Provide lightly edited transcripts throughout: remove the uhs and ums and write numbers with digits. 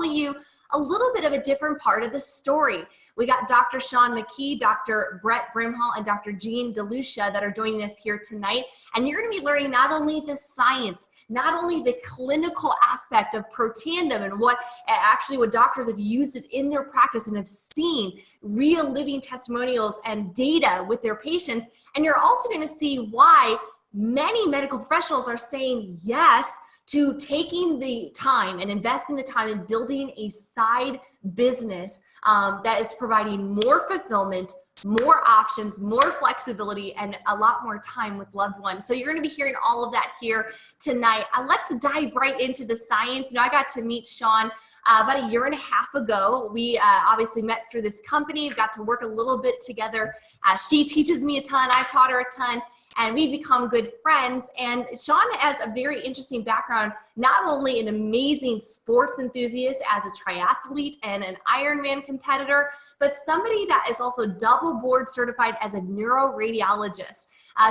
tell you a little bit of a different part of the story. We got Dr. Sean McKee, Dr. Brett Brimhall, and Dr. Jean DeLucia that are joining us here tonight. And you're going to be learning not only the science, not only the clinical aspect of Protandim and what doctors have used it in their practice and have seen real living testimonials and data with their patients. And you're also going to see why many medical professionals are saying yes to taking the time and investing the time in building a side business that is providing more fulfillment, more options, more flexibility, and a lot more time with loved ones. So you're going to be hearing all of that here tonight. Let's dive right into the science. I got to meet Sean about a year and a half ago. We obviously met through this company. We've got to work a little bit together. She teaches me a ton. I've taught her a ton. And we've become good friends. And Sean has a very interesting background, not only an amazing sports enthusiast as a triathlete and an Ironman competitor, but somebody that is also double board certified as a neuroradiologist.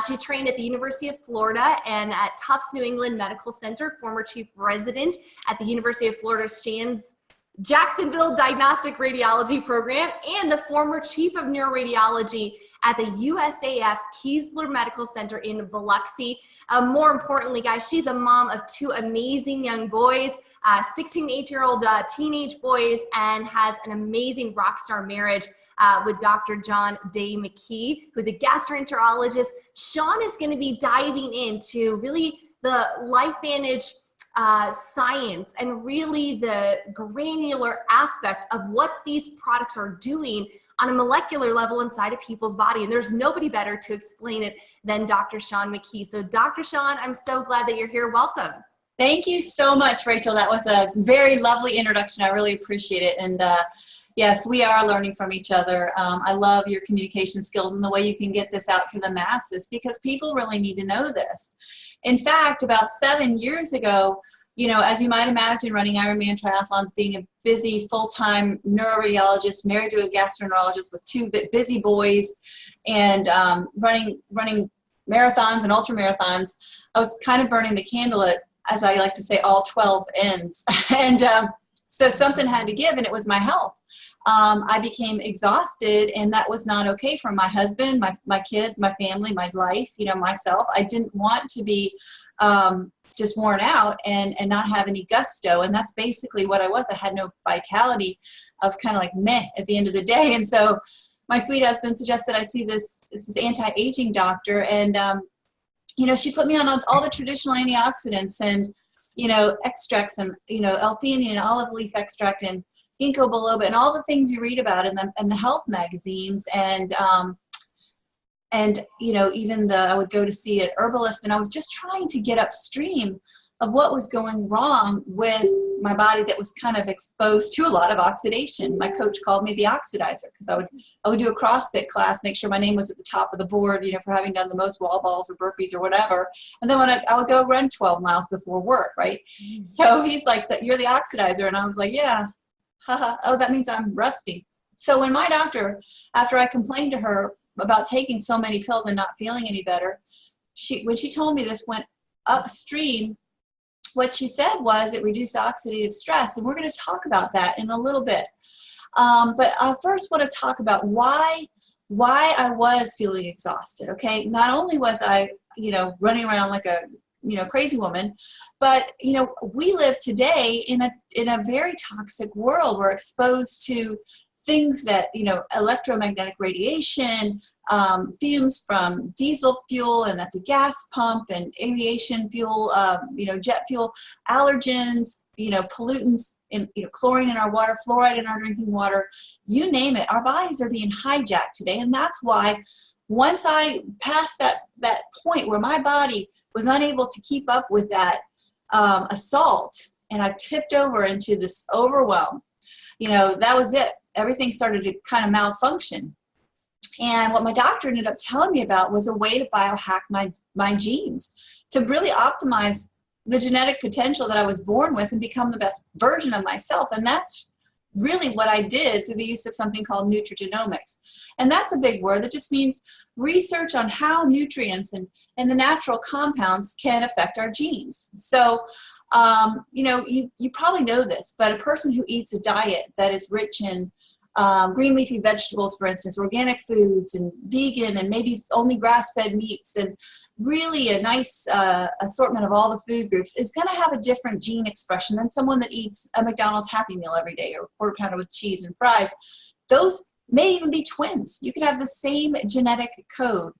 She trained at the University of Florida and at Tufts New England Medical Center, former chief resident at the University of Florida Shands Jacksonville Diagnostic Radiology Program, and the former chief of neuroradiology at the USAF Keesler Medical Center in Biloxi. More importantly, guys, she's a mom of two amazing young boys, 16 and 8-year-old teenage boys, and has an amazing rock star marriage with Dr. John Day McKee, who's a gastroenterologist. Sean is going to be diving into really the LifeVantage science and really the granular aspect of what these products are doing on a molecular level inside of people's body. And there's nobody better to explain it than Dr. Sean McKee. So Dr. Sean, I'm so glad that you're here. Welcome. Thank you so much, Rachel. That was a very lovely introduction. I really appreciate it. And yes, we are learning from each other. I love your communication skills and the way you can get this out to the masses, because people really need to know this. In fact, about 7 years ago, as you might imagine, running Ironman triathlons, being a busy full-time neuroradiologist, married to a gastroenterologist with two busy boys, and running marathons and ultra marathons, I was kind of burning the candle at, as I like to say, all 12 ends. And so something had to give, and it was my health. I became exhausted, and that was not okay for my husband, my kids, my family, my life, myself. I didn't want to be just worn out and not have any gusto. And that's basically what I was. I had no vitality. I was kind of like meh at the end of the day. And so my sweet husband suggested I see this anti-aging doctor. And, she put me on all the traditional antioxidants and, extracts and, L-theanine and olive leaf extract and ginkgo biloba and all the things you read about in the health magazines. And even I would go to see an herbalist, and I was just trying to get upstream of what was going wrong with my body that was kind of exposed to a lot of oxidation. My coach called me the oxidizer, because I would do a CrossFit class, make sure my name was at the top of the board, for having done the most wall balls or burpees or whatever. And then when I would go run 12 miles before work, right? So he's like, you're the oxidizer. And I was like, yeah, haha. Oh, that means I'm rusty. So when my doctor, after I complained to her about taking so many pills and not feeling any better, when she told me this went upstream, what she said was it reduced oxidative stress, and we're going to talk about that in a little bit. But I first want to talk about why I was feeling exhausted. Okay, not only was I, running around like a crazy woman, but we live today in a very toxic world. We're exposed to things that, electromagnetic radiation, fumes from diesel fuel and at the gas pump, and aviation fuel, jet fuel, allergens, pollutants, in, chlorine in our water, fluoride in our drinking water, you name it. Our bodies are being hijacked today. And that's why once I passed that point where my body was unable to keep up with that assault, and I tipped over into this overwhelm, that was it. Everything started to kind of malfunction. And what my doctor ended up telling me about was a way to biohack my genes to really optimize the genetic potential that I was born with and become the best version of myself. And that's really what I did through the use of something called nutrigenomics. And that's a big word that just means research on how nutrients and the natural compounds can affect our genes. So You know, you probably know this, but a person who eats a diet that is rich in green leafy vegetables, for instance, organic foods, and vegan, and maybe only grass-fed meats, and really a nice assortment of all the food groups, is going to have a different gene expression than someone that eats a McDonald's Happy Meal every day, or a quarter pounder with cheese and fries. Those may even be twins. You could have the same genetic code,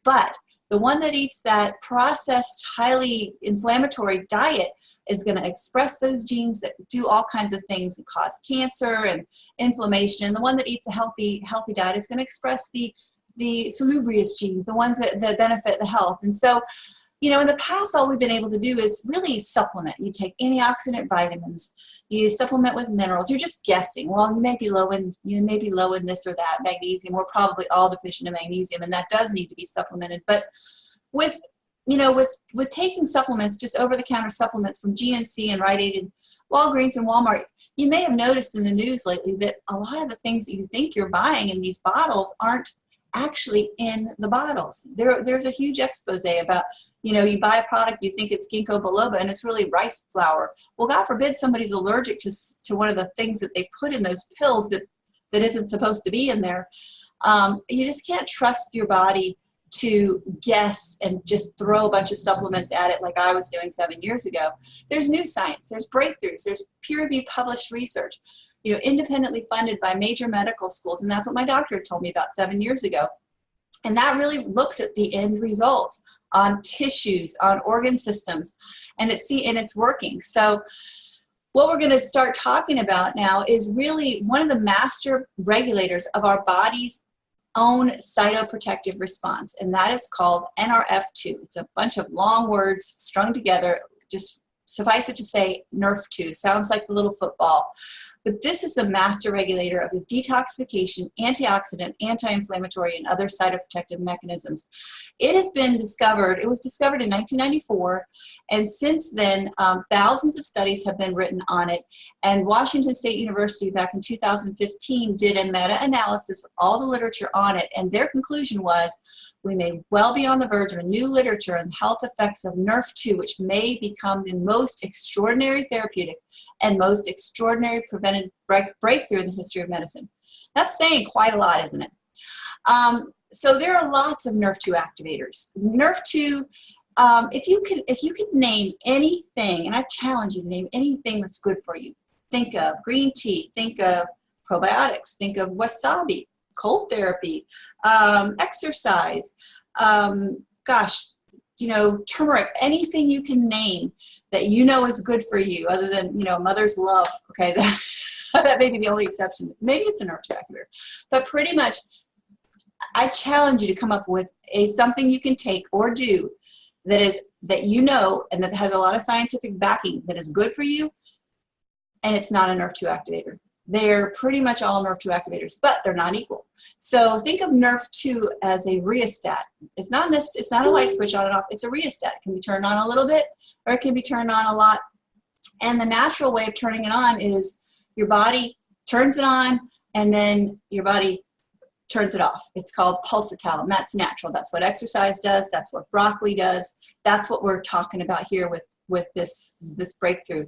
but the one that eats that processed, highly inflammatory diet is going to express those genes that do all kinds of things that cause cancer and inflammation. And the one that eats a healthy diet is going to express the salubrious genes, the ones that benefit the health. And so, you know, in the past, all we've been able to do is really supplement. You take antioxidant vitamins, you supplement with minerals. You're just guessing. Well, you may be low in this or that magnesium. We're probably all deficient in magnesium, and that does need to be supplemented. But with taking supplements, just over-the-counter supplements from GNC and Rite Aid and Walgreens and Walmart, you may have noticed in the news lately that a lot of the things that you think you're buying in these bottles aren't actually in the bottles. There's a huge expose about, you know, you buy a product, you think it's ginkgo biloba, and it's really rice flour. Well, God forbid somebody's allergic to one of the things that they put in those pills that isn't supposed to be in there. You just can't trust your body to guess and just throw a bunch of supplements at it like I was doing 7 years ago. There's new science, there's breakthroughs, there's peer-reviewed published research, you know, independently funded by major medical schools, and that's what my doctor told me about 7 years ago. And that really looks at the end results on tissues, on organ systems, and it's working. So what we're going to start talking about now is really one of the master regulators of our body's own cytoprotective response, and that is called NRF2. It's a bunch of long words strung together. Just suffice it to say NRF2. Sounds like the little football. But this is a master regulator of the detoxification, antioxidant, anti-inflammatory, and other cytoprotective mechanisms. It has been discovered, it was discovered in 1994, and since then, thousands of studies have been written on it. And Washington State University back in 2015 did a meta-analysis of all the literature on it, and their conclusion was, we may well be on the verge of a new literature on the health effects of NRF2, which may become the most extraordinary therapeutic and most extraordinary preventive breakthrough in the history of medicine. That's saying quite a lot, isn't it? So there are lots of NRF2 activators. NRF2, if you could name anything, and I challenge you to name anything that's good for you. Think of green tea, think of probiotics, think of wasabi, cold therapy, exercise, gosh, you know, turmeric, anything you can name that you know is good for you, other than, you know, mother's love. Okay, that may be the only exception. Maybe it's an NRF2 activator, but pretty much, I challenge you to come up with something you can take or do that you know and that has a lot of scientific backing, that is good for you, and it's not a NRF2 activator. They're pretty much all NRF2 activators, but they're not equal. So think of NRF2 as a rheostat. It's not a light switch on and off. It's a rheostat. It can be turned on a little bit, or it can be turned on a lot. And the natural way of turning it on is your body turns it on, and then your body turns it off. It's called pulsatile, and that's natural. That's what exercise does. That's what broccoli does. That's what we're talking about here with this breakthrough.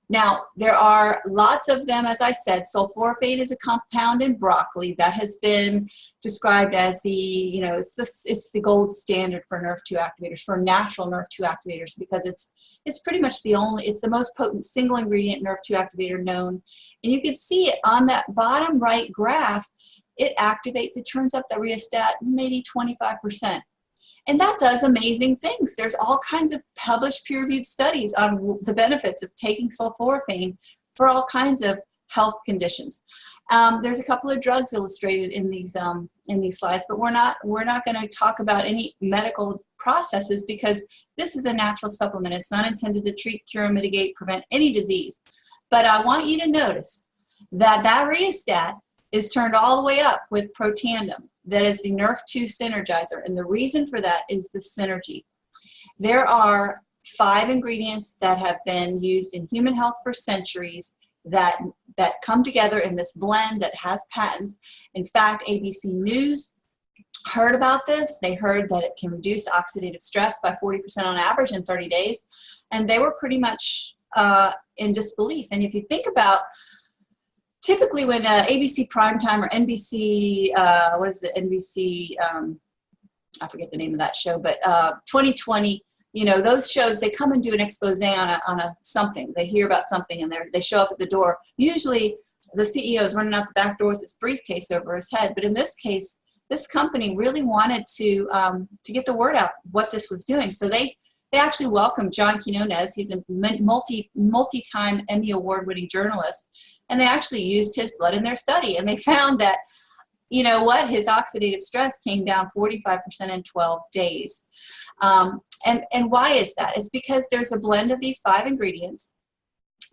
Now, there are lots of them, as I said. Sulforaphane is a compound in broccoli that has been described as it's the gold standard for NRF2 activators, for natural NRF2 activators, because it's pretty much it's the most potent single ingredient NRF2 activator known. And you can see it on that bottom right graph. It activates, it turns up the rheostat maybe 25%. And that does amazing things. There's all kinds of published peer-reviewed studies on the benefits of taking sulforaphane for all kinds of health conditions. There's a couple of drugs illustrated in these slides, but we're not going to talk about any medical processes, because this is a natural supplement. It's not intended to treat, cure, mitigate, prevent any disease. But I want you to notice that rheostat is turned all the way up with Protandim. That is the NRF2 synergizer, and the reason for that is the synergy. There are 5 ingredients that have been used in human health for centuries that come together in this blend that has patents. In fact, ABC News heard about this. They heard that it can reduce oxidative stress by 40% on average in 30 days. and they were pretty much in disbelief. And if you think about, typically when ABC Primetime or NBC, what is the NBC, I forget the name of that show, but 2020, you know, those shows, they come and do an expose on a something. They hear about something and they show up at the door. Usually the CEO is running out the back door with this briefcase over his head. But in this case, this company really wanted to get the word out what this was doing. So they actually welcomed John Quinones. He's a multi-time Emmy award-winning journalist. And they actually used his blood in their study. And they found that, you know what, his oxidative stress came down 45% in 12 days. And why is that? It's because there's a blend of these 5 ingredients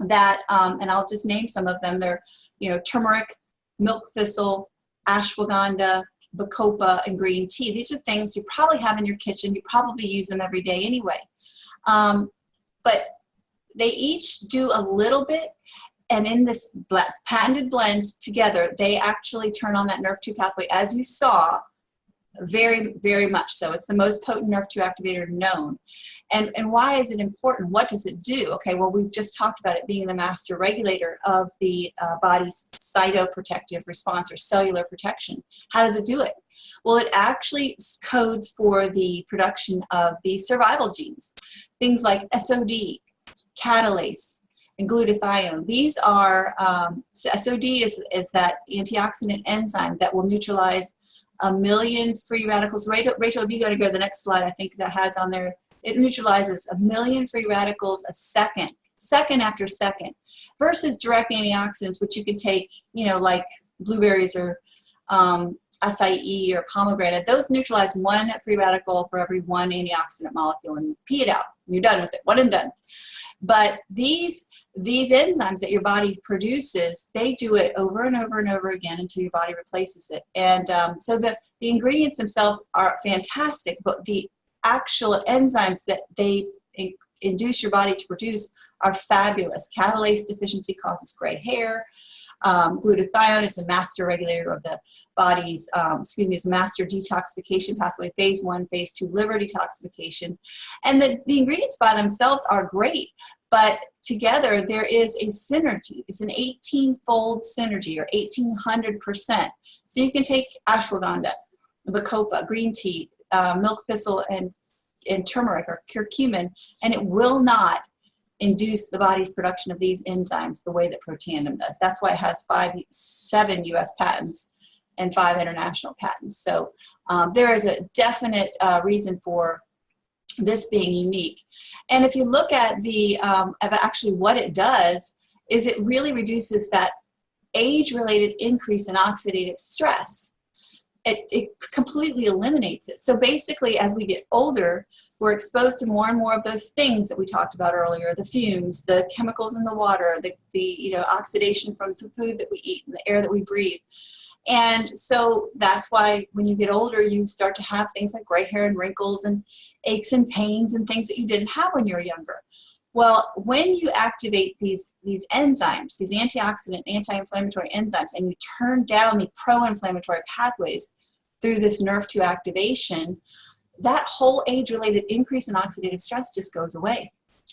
that, and I'll just name some of them. They're, you know, turmeric, milk thistle, ashwagandha, bacopa, and green tea. These are things you probably have in your kitchen. You probably use them every day anyway. But they each do a little bit, and in this patented blend together, they actually turn on that NRF2 pathway, as you saw, very, very much so. It's the most potent NRF2 activator known. And why is it important? What does it do? Okay, well, we've just talked about it being the master regulator of the body's cytoprotective response or cellular protection. How does it do it? Well, it actually codes for the production of the survival genes. Things like SOD, catalase, and glutathione. These are, SOD is that antioxidant enzyme that will neutralize 1 million free radicals. Rachel, if you go to the next slide, I think that has on there, it neutralizes 1 million free radicals a second after second, versus direct antioxidants, which you can take, you know, like blueberries or acai or pomegranate. Those neutralize 1 free radical for every 1 antioxidant molecule, and pee it out. You're done with it, one and done. But these enzymes that your body produces, they do it over and over and over again until your body replaces it. And so the ingredients themselves are fantastic, but the actual enzymes that they induce your body to produce are fabulous. Catalase deficiency causes gray hair. Glutathione is a master regulator of the body's, is a master detoxification pathway, phase 1, phase 2 liver detoxification. And the ingredients by themselves are great, but together there is a synergy. It's an 18-fold synergy, or 1800%. So you can take ashwagandha, bacopa, green tea, milk thistle, and turmeric or curcumin, and it will not induce the body's production of these enzymes the way that Protandim does. That's why it has 7 US patents and 5 international patents. So there is a definite reason for this being unique. And if you look at the actually what it does, is it really reduces that age-related increase in oxidative stress. It completely eliminates it. So basically, as we get older, we're exposed to more and more of those things that we talked about earlier, the fumes, the chemicals in the water, the oxidation from the food that we eat and the air that we breathe. And so that's why when you get older, you start to have things like gray hair and wrinkles and aches and pains and things that you didn't have when you were younger. Well, when you activate these enzymes, these antioxidant, anti-inflammatory enzymes, and you turn down the pro-inflammatory pathways through this NRF2 activation, that whole age-related increase in oxidative stress just goes away.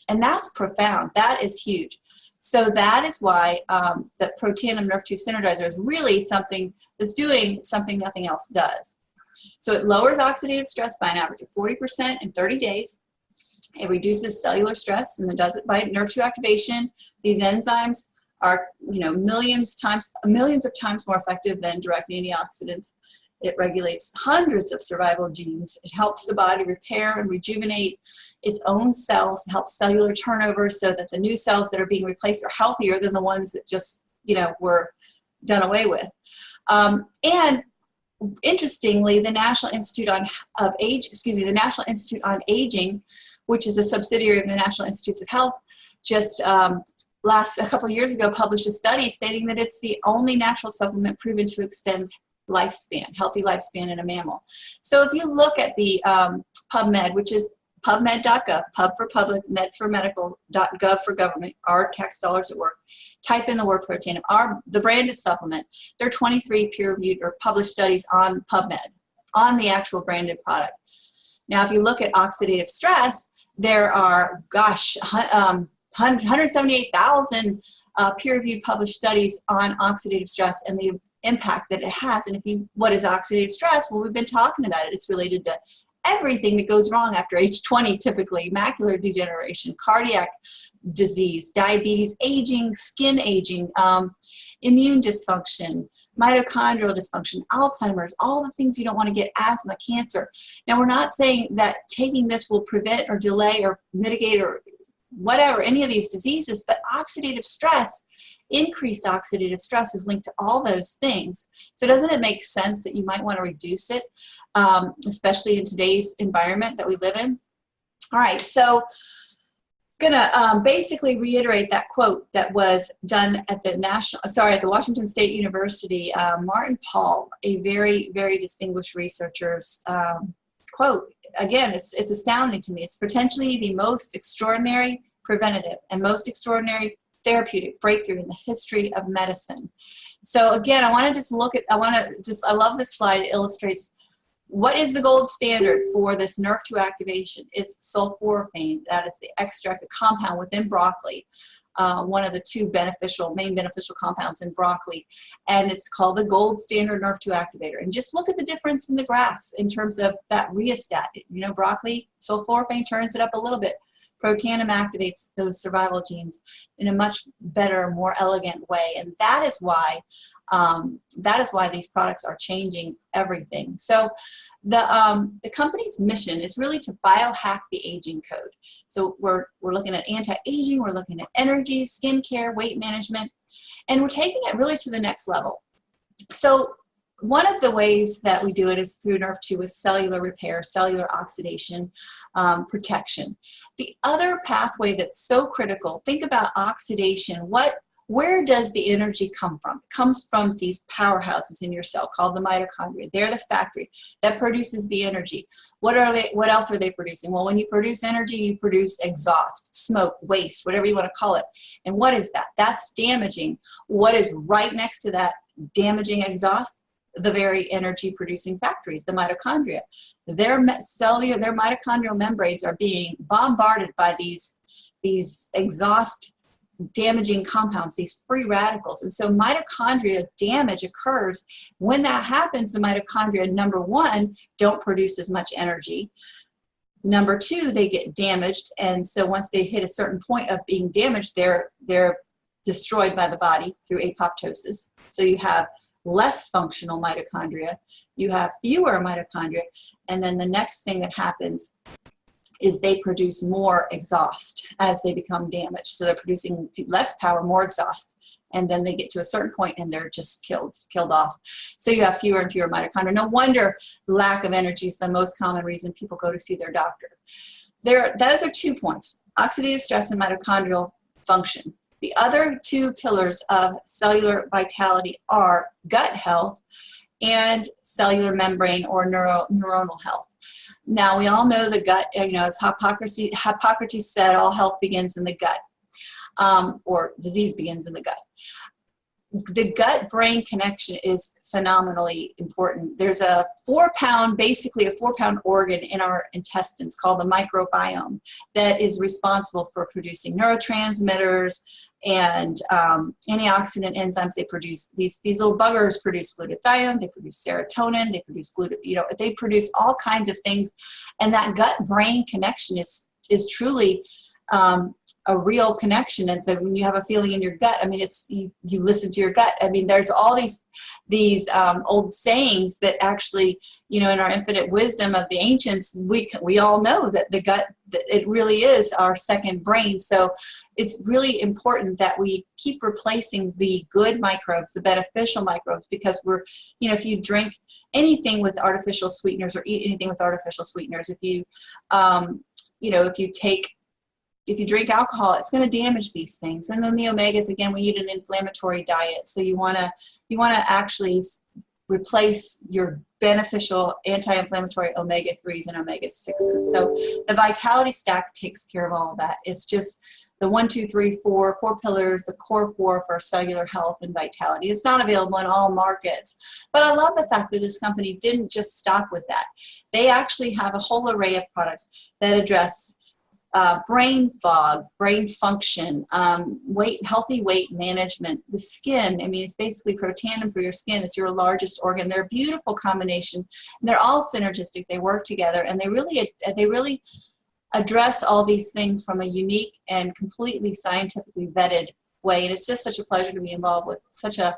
And that's profound. That is huge. So that is why the Protandim NRF2 Synergizer is really something that's doing something nothing else does. So it lowers oxidative stress by an average of 40% in 30 days. It reduces cellular stress, and it does it by NRF2 activation. These enzymes are, millions of times more effective than direct antioxidants. It regulates hundreds of survival genes. It helps the body repair and rejuvenate its own cells, helps cellular turnover so that the new cells that are being replaced are healthier than the ones that just, were done away with. And interestingly, the National Institute on Aging, which is a subsidiary of the National Institutes of Health, just a couple of years ago published a study stating that it's the only natural supplement proven to extend lifespan, healthy lifespan in a mammal. So if you look at the PubMed, which is pubmed.gov, pub for public, med for medical.gov for government, our tax dollars at work, type in the word Protandim, the branded supplement. There are 23 peer-reviewed or published studies on PubMed, on the actual branded product. Now, if you look at oxidative stress, There are, gosh, 178,000 peer-reviewed published studies on oxidative stress and the impact that it has. And what is oxidative stress? Well, we've been talking about it. It's related to everything that goes wrong after age 20, typically: macular degeneration, cardiac disease, diabetes, aging, skin aging, immune dysfunction, mitochondrial dysfunction, Alzheimer's, all the things you don't want to get: asthma, cancer. Now, we're not saying that taking this will prevent or delay or mitigate or whatever, any of these diseases, but oxidative stress, increased oxidative stress, is linked to all those things. So doesn't it make sense that you might want to reduce it, especially in today's environment that we live in? All right, so gonna basically reiterate that quote that was done at the Washington State University. Martin Pall, a very, very distinguished researcher's quote. Again, it's astounding to me. It's potentially the most extraordinary preventative and most extraordinary therapeutic breakthrough in the history of medicine. So again, I love this slide. It illustrates what is the gold standard for this NRF2 activation. It's sulforaphane. That is the extract, the compound within broccoli, one of the main beneficial compounds in broccoli, and it's called the gold standard NRF2 activator. And just look at the difference in the graphs in terms of that rheostat. You know, broccoli, sulforaphane turns it up a little bit. Protandim activates those survival genes in a much better, more elegant way, and that is why these products are changing everything. So the company's mission is really to biohack the aging code. So we're looking at anti-aging, we're looking at energy, skincare, weight management, and we're taking it really to the next level. So one of the ways that we do it is through NRF2 with cellular repair, cellular oxidation, protection. The other pathway that's so critical, think about oxidation. Where does the energy come from? It comes from these powerhouses in your cell called the mitochondria. They're the factory that produces the energy. What else are they producing? Well, when you produce energy, you produce exhaust, smoke, waste, whatever you want to call it. And what is that? That's damaging. What is right next to that damaging exhaust? The very energy producing factories, the mitochondria. Their mitochondrial membranes are being bombarded by these exhaust damaging compounds, these free radicals. And so mitochondria damage occurs. When that happens, the mitochondria, number one, don't produce as much energy. Number two, they get damaged. And so once they hit a certain point of being damaged, they're destroyed by the body through apoptosis. So you have less functional mitochondria, you have fewer mitochondria, and then the next thing that happens is they produce more exhaust as they become damaged. So they're producing less power, more exhaust, and then they get to a certain point and they're just killed off. So you have fewer and fewer mitochondria. No wonder lack of energy is the most common reason people go to see their doctor. Those are 2 points: oxidative stress and mitochondrial function. The other 2 pillars of cellular vitality are gut health and cellular membrane or neuronal health. Now, we all know the gut, as Hippocrates said, all health begins in the gut, or disease begins in the gut. The gut-brain connection is phenomenally important. There's basically a 4-pound organ in our intestines called the microbiome that is responsible for producing neurotransmitters and antioxidant enzymes. They produce these little buggers produce glutathione, they produce serotonin, they produce they produce all kinds of things, and that gut-brain connection is truly a real connection. And when you have a feeling in your gut, I mean, it's you listen to your gut. I mean, there's all these old sayings that actually, in our infinite wisdom of the ancients, we all know that the gut, that it really is our second brain. So it's really important that we keep replacing the good microbes, the beneficial microbes, because if you drink anything with artificial sweeteners or eat anything with artificial sweeteners, if you drink alcohol, it's going to damage these things. And then the omegas, again, we eat an inflammatory diet. So you want to actually replace your beneficial anti-inflammatory omega-3s and omega-6s. So the Vitality Stack takes care of all of that. It's just the 1, 2, 3, 4 pillars, the core 4 for cellular health and vitality. It's not available in all markets. But I love the fact that this company didn't just stop with that. They actually have a whole array of products that address brain fog, brain function, healthy weight management, the skin. I mean, it's basically Protandim for your skin. It's your largest organ. They're a beautiful combination. And they're all synergistic. They work together, and they really address all these things from a unique and completely scientifically vetted way. And it's just such a pleasure to be involved with such a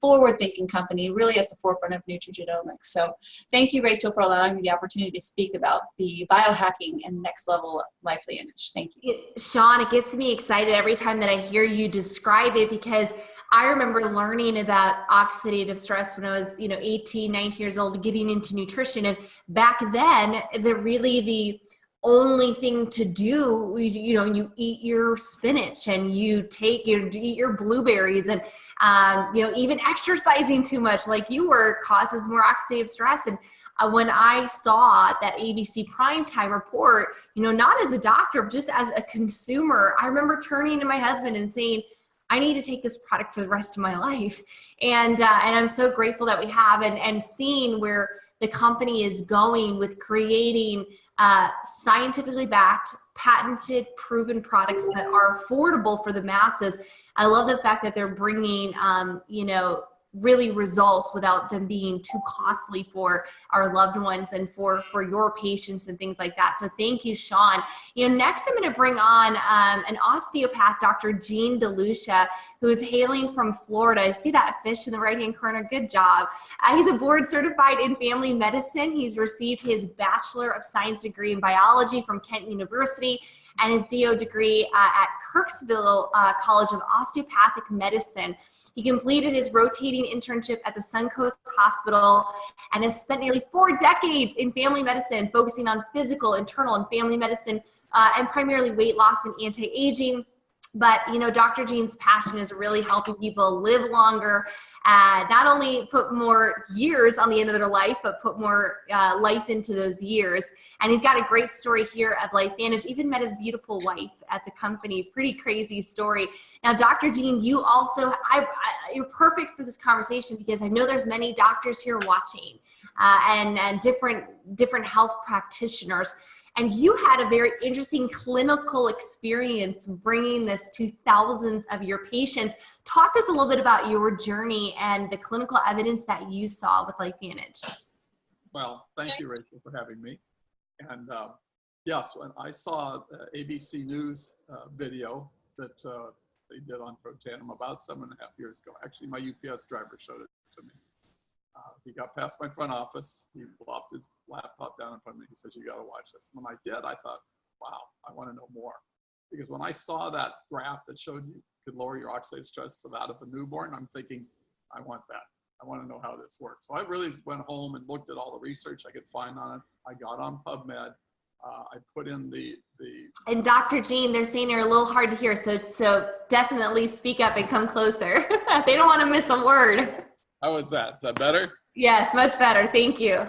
forward-thinking company, really at the forefront of nutrigenomics. So thank you, Rachel, for allowing me the opportunity to speak about the biohacking and next level LifeVantage. Thank you. Shawn, it gets me excited every time that I hear you describe it, because I remember learning about oxidative stress when I was, 18, 19 years old, getting into nutrition. And back then, the only thing to do is, you eat your spinach and you eat your blueberries, and even exercising too much like you were causes more oxidative stress. And when I saw that ABC Primetime report, not as a doctor, but just as a consumer, I remember turning to my husband and saying, I need to take this product for the rest of my life. And I'm so grateful that we have, and seeing where the company is going with creating scientifically backed, patented, proven products that are affordable for the masses. I love the fact that they're bringing, really results without them being too costly for our loved ones and for your patients and things like that. So thank you, Shawn. Next I'm going to bring on an osteopath, Dr. Jean DeLucia, who is hailing from Florida. I see that fish in the right-hand corner. Good job. He's a board certified in family medicine. He's received his Bachelor of Science degree in biology from Kent University and his DO degree at Kirksville College of Osteopathic Medicine. He completed his rotating internship at the Suncoast Hospital and has spent nearly 4 decades in family medicine, focusing on physical, internal, and family medicine, and primarily weight loss and anti-aging. But, Dr. Jean's passion is really helping people live longer, not only put more years on the end of their life, but put more life into those years. And he's got a great story here at LifeVantage. Even met his beautiful wife at the company. Pretty crazy story. Now, Dr. Jean, you also, you're perfect for this conversation, because I know there's many doctors here watching and different health practitioners. And you had a very interesting clinical experience bringing this to thousands of your patients. Talk to us a little bit about your journey and the clinical evidence that you saw with LifeVantage. Well, thank you, Rachel, for having me. And yes, when I saw the ABC News video that they did on Protandim about 7.5 years ago, actually my UPS driver showed it to me. He got past my front office. He plopped his laptop down in front of me. He says, you got to watch this. And when I did, I thought, wow, I want to know more. Because when I saw that graph that showed you could lower your oxidative stress to that of a newborn, I'm thinking, I want that. I want to know how this works. So I really went home and looked at all the research I could find on it. I got on PubMed. I put in the. And Dr. Jean, they're saying you're a little hard to hear. So definitely speak up and come closer. They don't want to miss a word. How is that? Is that better? Yes, much better. Thank you.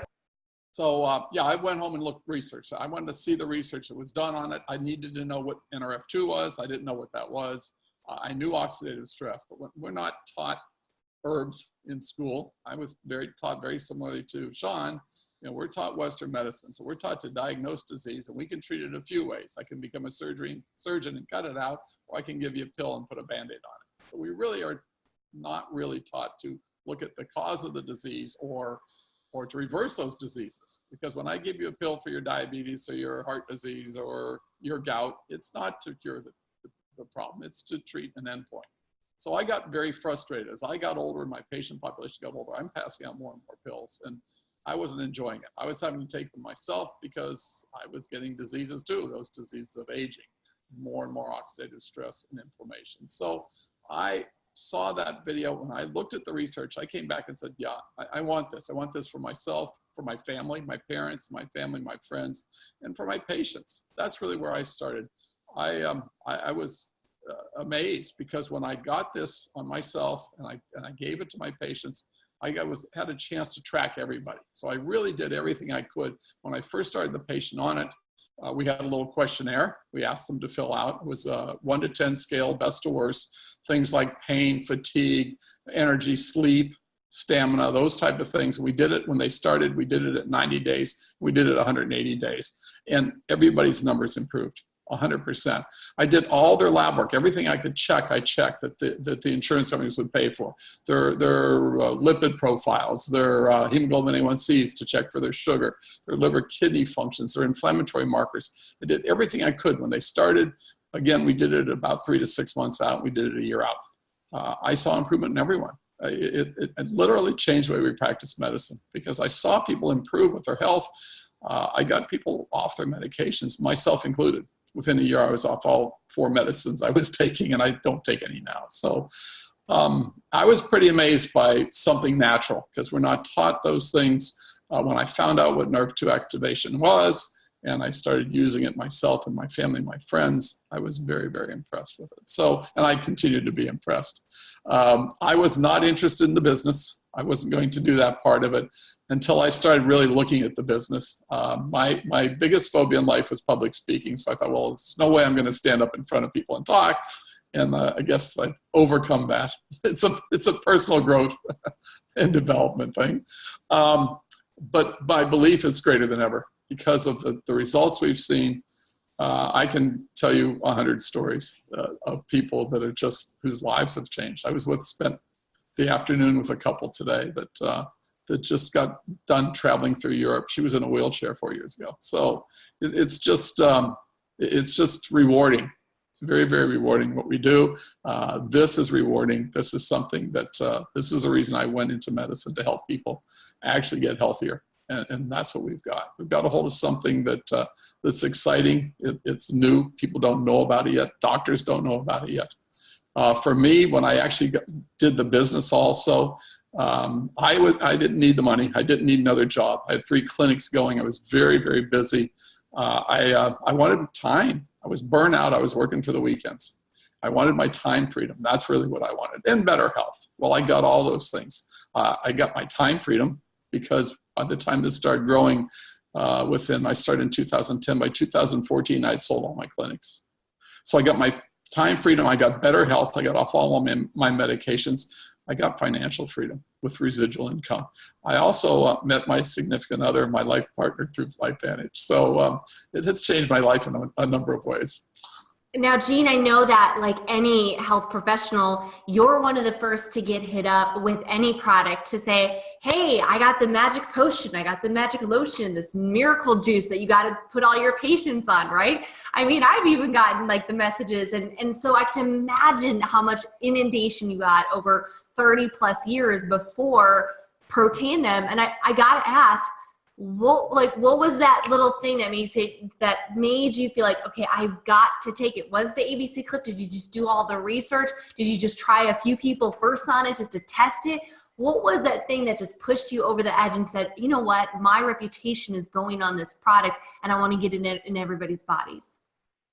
So yeah, I went home and looked research. I wanted to see the research that was done on it. I needed to know what NRF2 was. I didn't know what that was. I knew oxidative stress, but we're not taught herbs in school. I was taught very similarly to Shawn. We're taught Western medicine. So we're taught to diagnose disease, and we can treat it a few ways. I can become a surgeon and cut it out, or I can give you a pill and put a Band-Aid on it. But we really are not really taught to look at the cause of the disease or to reverse those diseases. Because when I give you a pill for your diabetes or your heart disease or your gout, it's not to cure the problem, it's to treat an endpoint. So I got very frustrated. As I got older and my patient population got older, I'm passing out more and more pills, and I wasn't enjoying it. I was having to take them myself because I was getting diseases too, those diseases of aging, more and more oxidative stress and inflammation. So I saw that video. When I looked at the research, I came back and said, yeah, I want this. I want this for myself, for my family, my parents, my family, my friends, and for my patients. That's really where I started. I was amazed, because when I got this on myself and I gave it to my patients, I had a chance to track everybody. So I really did everything I could. When I first started the patient on it, we had a little questionnaire we asked them to fill out. It was a 1 to 10 scale, best to worst. Things like pain, fatigue, energy, sleep, stamina, those type of things. We did it when they started. We did it at 90 days. We did it at 180 days. And everybody's numbers improved 100%. I did all their lab work. Everything I could check, I checked that the insurance companies would pay for. Their lipid profiles, their hemoglobin A1Cs to check for their sugar, their liver kidney functions, their inflammatory markers. I did everything I could when they started. Again, we did it about 3 to 6 months out. We did it a year out. I saw improvement in everyone. It literally changed the way we practice medicine because I saw people improve with their health. I got people off their medications, myself included. Within a year, I was off all 4 medicines I was taking, and I don't take any now. So I was pretty amazed by something natural because we're not taught those things. When I found out what NRF2 activation was, and I started using it myself and my family, my friends, I was very, very impressed with it. So, and I continue to be impressed. I was not interested in the business. I wasn't going to do that part of it until I started really looking at the business. My biggest phobia in life was public speaking. So I thought, well, there's no way I'm going to stand up in front of people and talk. And I guess I've overcome that. It's a personal growth and development thing. But my belief is greater than ever. Because of the results we've seen, I can tell you 100 stories of people that are just, whose lives have changed. I spent the afternoon with a couple today that just got done traveling through Europe. She was in a wheelchair 4 years ago. So it's just rewarding. It's very, very rewarding what we do. This is rewarding. This is something that, this is the reason I went into medicine, to help people actually get healthier. And that's what we've got. We've got a hold of something that's exciting. It's new. People don't know about it yet. Doctors don't know about it yet. For me, when I actually did the business also, I didn't need the money. I didn't need another job. I had 3 clinics going. I was very, very busy. I wanted time. I was burnt out. I was working for the weekends. I wanted my time freedom. That's really what I wanted. And better health. Well, I got all those things. I got my time freedom because by the time this started growing, I started in 2010. By 2014, I had sold all my clinics. So I got my time freedom. I got better health. I got off all of my medications. I got financial freedom with residual income. I also met my significant other, my life partner, through LifeVantage. So it has changed my life in a number of ways. Now, Jean, I know that like any health professional, you're one of the first to get hit up with any product to say, hey, I got the magic potion, I got the magic lotion, this miracle juice that you got to put all your patients on, right? I mean, I've even gotten like the messages. And so I can imagine how much inundation you got over 30 plus years before Protandim. And I got to ask, what was that little thing that made you feel like, okay, I've got to take it? Was the ABC clip? Did you just do all the research? Did you just try a few people first on it just to test it? What was that thing that just pushed you over the edge and said, you know what, my reputation is going on this product and I want to get it in everybody's bodies?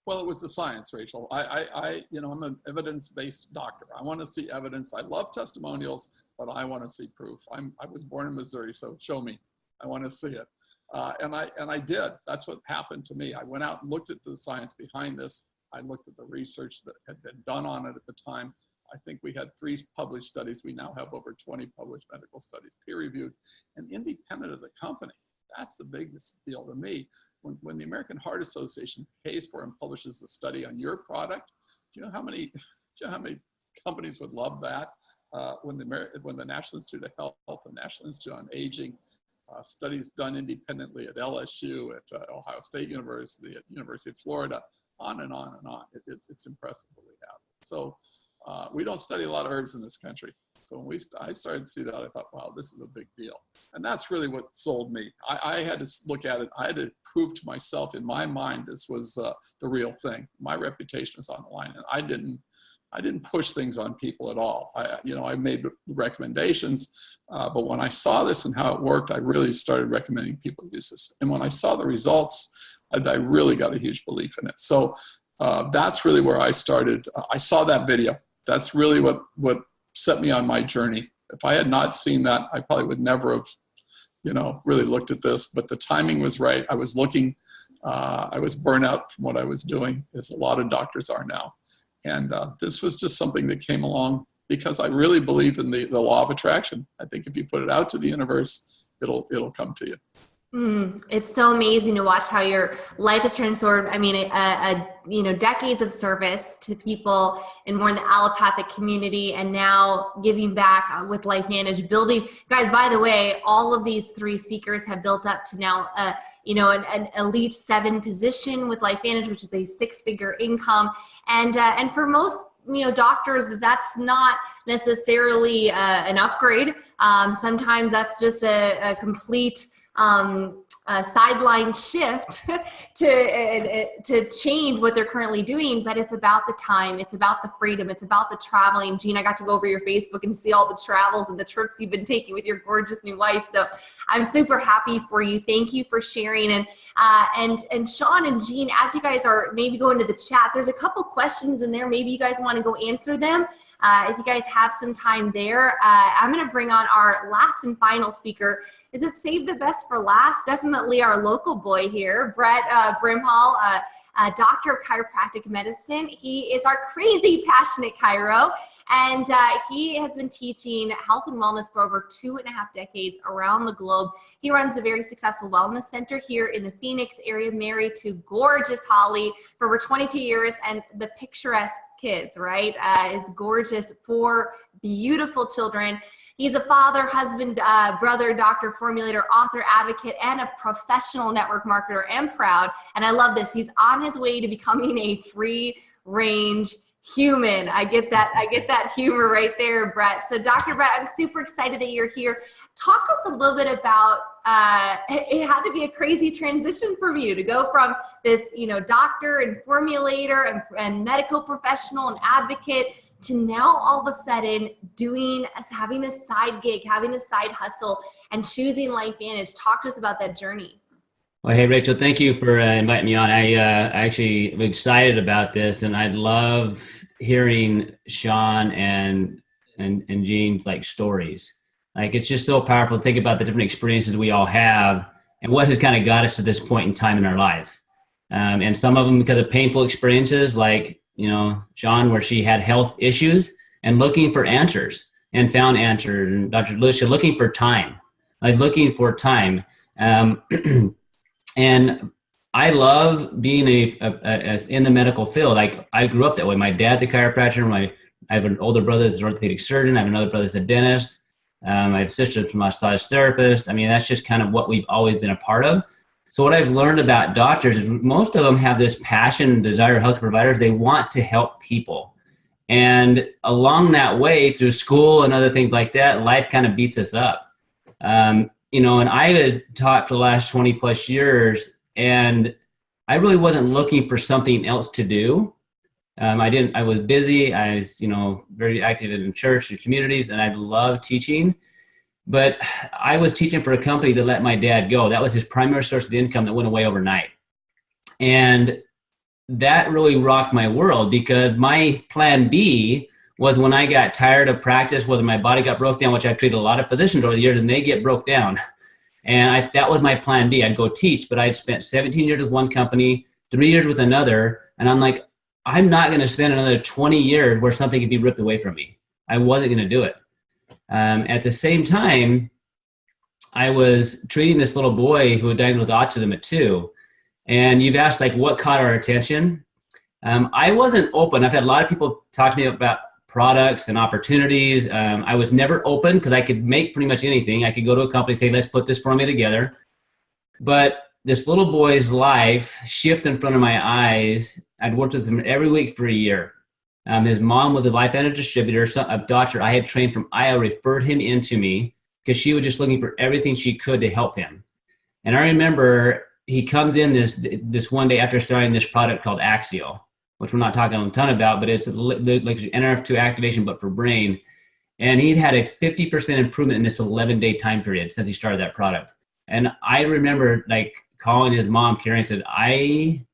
Well, it was the science, Rachel. I'm an evidence-based doctor. I want to see evidence. I love testimonials, but I want to see proof. I was born in Missouri, so show me. I want to see it. And I did. That's what happened to me. I went out and looked at the science behind this. I looked at the research that had been done on it at the time. I think we had 3 published studies. We now have over 20 published medical studies, peer-reviewed and independent of the company. That's the biggest deal to me. When the American Heart Association pays for and publishes a study on your product, do you know how many companies would love that? When the National Institute of Health, the National Institute on Aging, studies done independently at LSU, at Ohio State University, at University of Florida, on and on and on. It's impressive what we have. So we don't study a lot of herbs in this country. So when I started to see that, I thought, wow, this is a big deal. And that's really what sold me. I had to look at it. I had to prove to myself in my mind this was the real thing. My reputation was on the line, and I didn't push things on people at all. I made recommendations, but when I saw this and how it worked, I really started recommending people use this. And when I saw the results, I really got a huge belief in it. So that's really where I started. I saw that video. That's really what set me on my journey. If I had not seen that, I probably would never have, really looked at this. But the timing was right. I was looking. I was burnt out from what I was doing, as a lot of doctors are now. And this was just something that came along because I really believe in the law of attraction. I think if you put it out to the universe, it'll come to you. It's so amazing to watch how your life is transformed. I mean, decades of service to people and more in the allopathic community, and now giving back with LifeVantage, building. Guys, by the way, all of these 3 speakers have built up to now, an elite 7 position with LifeVantage, which is a 6-figure income, and for most doctors, that's not necessarily an upgrade. Sometimes that's just a complete sideline shift to change what they're currently doing, but it's about the time, it's about the freedom, it's about the traveling. Jean, I got to go over your Facebook and see all the travels and the trips you've been taking with your gorgeous new wife. So I'm super happy for you. Thank you for sharing. And Sean and Jean, as you guys are maybe going to the chat, there's a couple questions in there. Maybe you guys want to go answer them. If you guys have some time there, I'm going to bring on our last and final speaker. Is it save the best for last? Definitely our local boy here, Brett Brimhall, doctor of chiropractic medicine. He is our crazy passionate chiro, and he has been teaching health and wellness for over 2.5 decades around the globe. He runs a very successful wellness center here in the Phoenix area, married to gorgeous Holly for over 22 years, and the picturesque kids, right? Is gorgeous, 4 beautiful children. He's a father, husband, brother, doctor, formulator, author, advocate, and a professional network marketer, and proud. And I love this. He's on his way to becoming a free range human. I get that humor right there, Brett. So Dr. Brett, I'm super excited that you're here. Talk to us a little bit about, it had to be a crazy transition for you to go from this, doctor and formulator and medical professional and advocate to now all of a sudden having a side gig, having a side hustle, and choosing LifeVantage. Talk to us about that journey. Well, hey, Rachel, thank you for inviting me on. I actually am excited about this, and I love hearing Sean and Jean's stories. It's just so powerful to think about the different experiences we all have and what has kind of got us to this point in time in our lives. And some of them because of painful experiences, Sean, where she had health issues and looking for answers and found answers, and Dr. Lucia looking for time. And I love being in the medical field. I grew up that way. My dad's a chiropractor. I have an older brother that's an orthopedic surgeon. I have another brother that's a dentist. I have sisters that's a massage therapist. I mean, that's just kind of what we've always been a part of. So what I've learned about doctors is most of them have this passion and desire of healthcare providers. They want to help people. And along that way, through school and other things like that, life kind of beats us up. And I had taught for the last 20 plus years, and I really wasn't looking for something else to do. I was busy. I was, very active in church and communities, and I loved teaching. But I was teaching for a company that let my dad go. That was his primary source of income that went away overnight. And that really rocked my world, because my plan B was when I got tired of practice, whether my body got broke down, which I've treated a lot of physicians over the years, and they get broke down. And that was my plan B. I'd go teach, but I'd spent 17 years with one company, 3 years with another. And I'm like, I'm not going to spend another 20 years where something could be ripped away from me. I wasn't going to do it. At the same time, I was treating this little boy who was diagnosed with autism at 2. And you've asked what caught our attention. I wasn't open. I've had a lot of people talk to me about products and opportunities. I was never open because I could make pretty much anything. I could go to a company and say, let's put this for me together. But this little boy's life shifted in front of my eyes. I'd worked with him every week for a year. His mom was a LifeVantage distributor, a doctor I had trained from Iowa, referred him into me because she was just looking for everything she could to help him. And I remember he comes in this one day after starting this product called Axio, which we're not talking a ton about, but it's like NRF2 activation, but for brain. And he'd had a 50% improvement in this 11-day time period since he started that product. And I remember calling his mom, Carrie, and said, I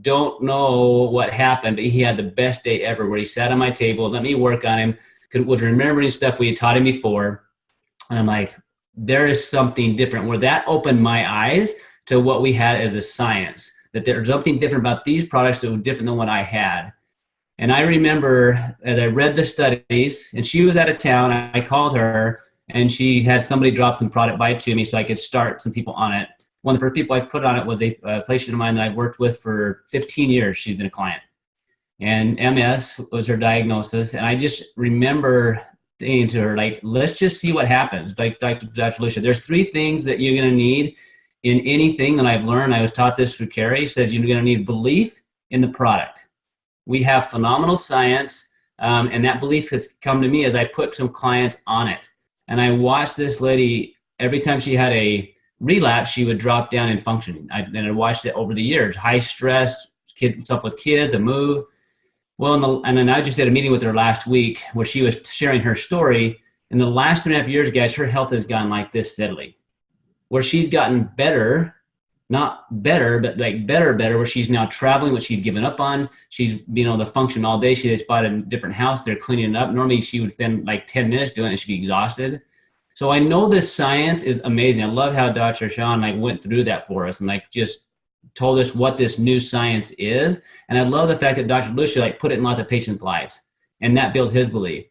don't know what happened, but he had the best day ever, where he sat on my table, let me work on him, was remembering stuff we had taught him before. And I'm like, there is something different, where that opened my eyes to what we had as a science, that there's something different about these products that was different than what I had. And I remember as I read the studies, and she was out of town, I called her, and she had somebody drop some product by to me so I could start some people on it. One of the first people I put on it was a patient of mine that I've worked with for 15 years. She's been a client. And MS was her diagnosis. And I just remember saying to her, like, let's just see what happens. Like Dr. Lucia, there's 3 things that you're going to need in anything that I've learned. I was taught this through Carrie. Says you're going to need belief in the product. We have phenomenal science, and that belief has come to me as I put some clients on it. And I watched this lady, every time she had a relapse, she would drop down in functioning. And I watched it over the years, high stress, stuff with kids, a move. Well, and then I just did a meeting with her last week where she was sharing her story. In the last 3.5 years, guys, her health has gone like this steadily, where she's gotten better, not better, but like better, where she's now traveling, what she'd given up on. She's been able to function all day. She just bought a different house. They're cleaning it up. Normally she would spend like 10 minutes doing it and she'd be exhausted. So I know this science is amazing. I love how Dr. Sean like went through that for us and like just told us what this new science is. And I love the fact that Dr. Lucia like put it in lots of patients' lives, and that built his belief.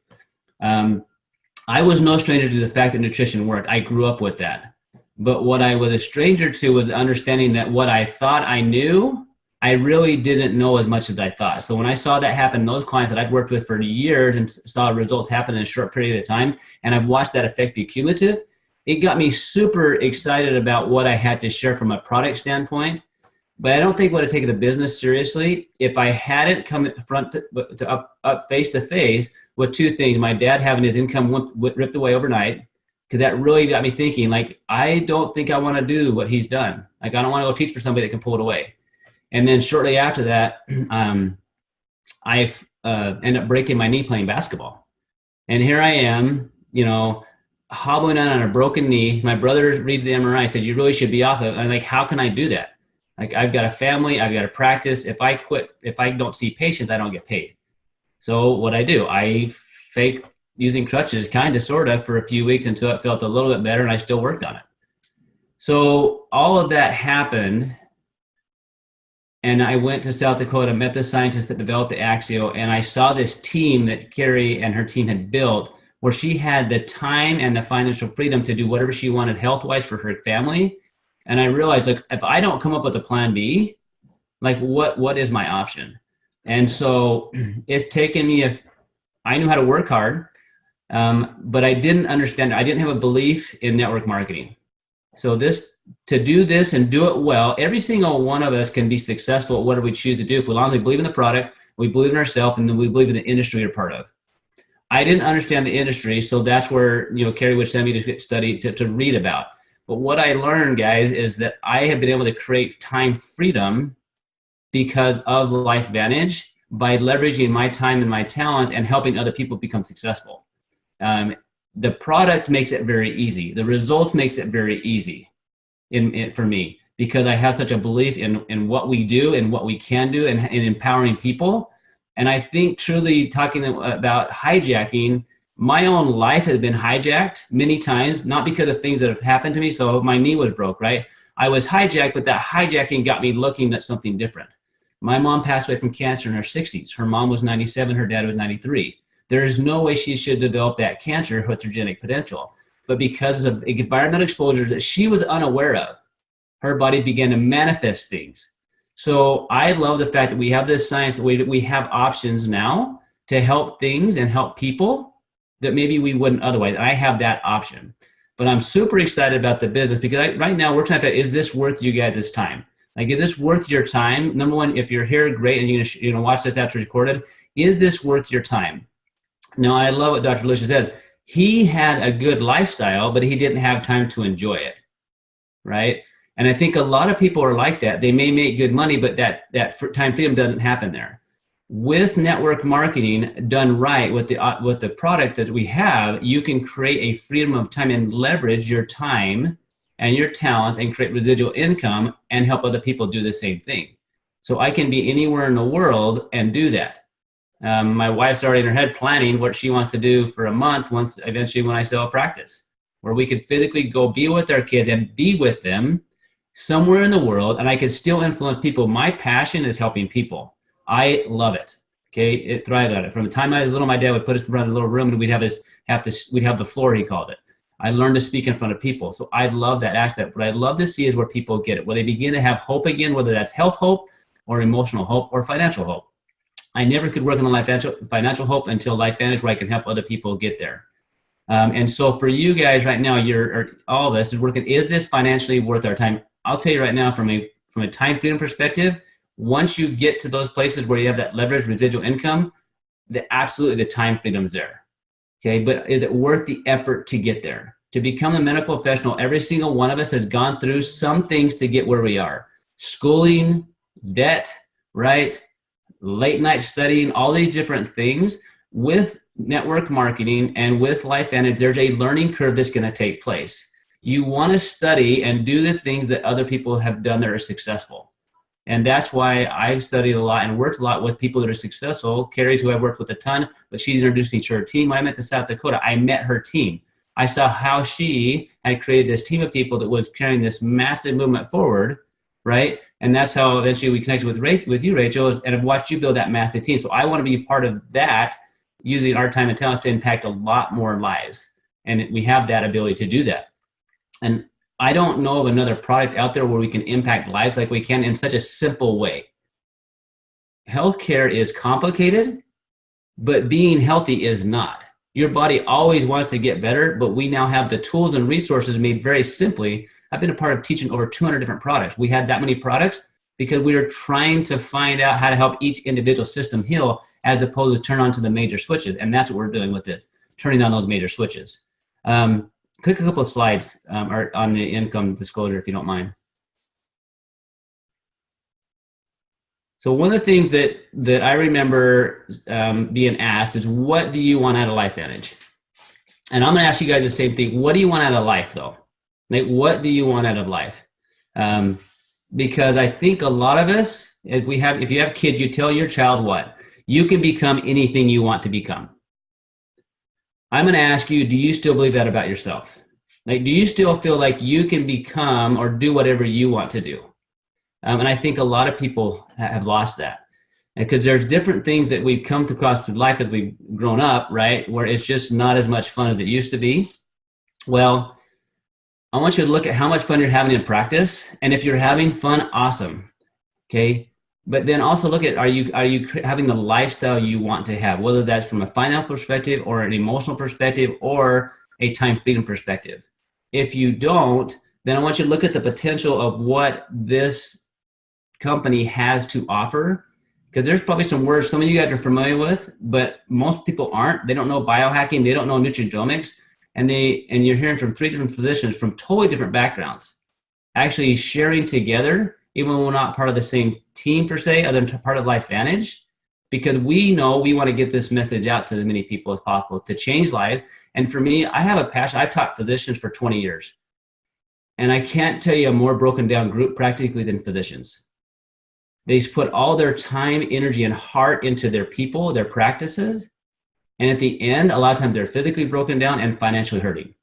I was no stranger to the fact that nutrition worked. I grew up with that. But what I was a stranger to was the understanding that what I thought I knew, I really didn't know as much as I thought. So when I saw that happen, those clients that I've worked with for years and saw results happen in a short period of time, and I've watched that effect be cumulative, it got me super excited about what I had to share from a product standpoint. But I don't think I would have taken the business seriously if I hadn't come at the front to up face to face with 2 things. My dad having his income ripped away overnight, because that really got me thinking, like, I don't think I want to do what he's done. Like, I don't want to go teach for somebody that can pull it away. And then shortly after that, I ended up breaking my knee playing basketball. And here I am, you know, hobbling on a broken knee. My brother reads the MRI, said, you really should be off of it. I'm like, how can I do that? Like, I've got a family, I've got to practice. If I quit, if I don't see patients, I don't get paid. So what I do, I fake using crutches, kind of, sort of, for a few weeks until it felt a little bit better, and I still worked on it. So all of that happened, and I went to South Dakota, met the scientists that developed the Axio, and I saw this team that Carrie and her team had built, where she had the time and the financial freedom to do whatever she wanted health-wise for her family. And I realized, look, if I don't come up with a plan B, like what is my option? And so it's taken me, if I knew how to work hard, but I didn't understand, I didn't have a belief in network marketing. So to do this and do it well, every single one of us can be successful at whatever we choose to do. If we, as long as we believe in the product, we believe in ourselves, and then we believe in the industry we're part of. I didn't understand the industry, so that's where, you know, Carrie would send me to get study to read about. But what I learned, guys, is that I have been able to create time freedom because of LifeVantage by leveraging my time and my talent and helping other people become successful. The product makes it very easy. The results makes it very easy for me, because I have such a belief in what we do and what we can do and in empowering people. And I think truly talking about hijacking, my own life has been hijacked many times, not because of things that have happened to me. So my knee was broke, right? I was hijacked, but that hijacking got me looking at something different. My mom passed away from cancer in her 60s. Her mom was 97, her dad was 93. There is no way she should develop that cancer with her genetic potential. But because of environmental exposure that she was unaware of, her body began to manifest things. So I love the fact that we have this science, that we have options now to help things and help people that maybe we wouldn't otherwise. I have that option. But I'm super excited about the business, because right now we're trying to figure, is this worth you guys' time? Like, is this worth your time? Number one, if you're here, great, and you're gonna watch this after it's recorded, is this worth your time? Now, I love what Dr. Lucia says. He had a good lifestyle, but he didn't have time to enjoy it, right? And I think a lot of people are like that. They may make good money, but that time freedom doesn't happen there. With network marketing done right, with the product that we have, you can create a freedom of time and leverage your time and your talent and create residual income and help other people do the same thing. So I can be anywhere in the world and do that. My wife's already in her head planning what she wants to do for a month once eventually when I sell a practice, where we could physically go be with our kids and be with them somewhere in the world, and I could still influence people. My passion is helping people. I love it. Okay, it thrived on it. From the time I was little, my dad would put us around a little room, and we'd have the floor, he called it. I learned to speak in front of people. So I love that aspect. What I'd love to see is where people get it, where they begin to have hope again, whether that's health hope or emotional hope or financial hope. I never could work on the financial hope until LifeVantage, where I can help other people get there. And so for you guys right now, all of us is working, is this financially worth our time? I'll tell you right now, from a time freedom perspective, once you get to those places where you have that leveraged residual income, absolutely the time freedom's there. Okay, but is it worth the effort to get there? To become a medical professional, every single one of us has gone through some things to get where we are. Schooling, debt, right? Late night studying, all these different things. With network marketing and with LifeVantage, there's a learning curve that's going to take place. You want to study and do the things that other people have done that are successful. And that's why I've studied a lot and worked a lot with people that are successful. Carrie's who I've worked with a ton, but she's introduced me to her team. When I went to South Dakota, I met her team. I saw how she had created this team of people that was carrying this massive movement forward, right? And that's how eventually we connected with you, Rachel, and I've watched you build that massive team. So I want to be part of that, using our time and talents to impact a lot more lives. And we have that ability to do that. And I don't know of another product out there where we can impact lives like we can in such a simple way. Healthcare is complicated, but being healthy is not. Your body always wants to get better, but we now have the tools and resources made very simply. I've been a part of teaching over 200 different products. We had that many products because we were trying to find out how to help each individual system heal, as opposed to turn on to the major switches. And that's what we're doing with this, turning on those major switches. Click a couple of slides on the income disclosure, if you don't mind. So one of the things that I remember being asked is, what do you want out of LifeVantage? And I'm going to ask you guys the same thing. What do you want out of life, though? Like, what do you want out of life? Because I think a lot of us, if you have kids, you tell your child what? You can become anything you want to become. I'm going to ask you, do you still believe that about yourself? Like, do you still feel like you can become or do whatever you want to do? And I think a lot of people have lost that. Because there's different things that we've come across through life as we've grown up, right? Where it's just not as much fun as it used to be. Well, I want you to look at how much fun you're having in practice. And if you're having fun, awesome. Okay. But then also look at, are you having the lifestyle you want to have, whether that's from a financial perspective or an emotional perspective or a time freedom perspective. If you don't, then I want you to look at the potential of what this company has to offer, because there's probably some words some of you guys are familiar with, but most people aren't. They don't know biohacking. They don't know nutrigenomics. And you're hearing from 3 different physicians from totally different backgrounds, actually sharing together, even when we're not part of the same team per se, other than part of LifeVantage, because we know we want to get this message out to as many people as possible to change lives. And for me, I have a passion. I've taught physicians for 20 years. And I can't tell you a more broken down group practically than physicians. They put all their time, energy, and heart into their people, their practices. And at the end, a lot of times they're physically broken down and financially hurting.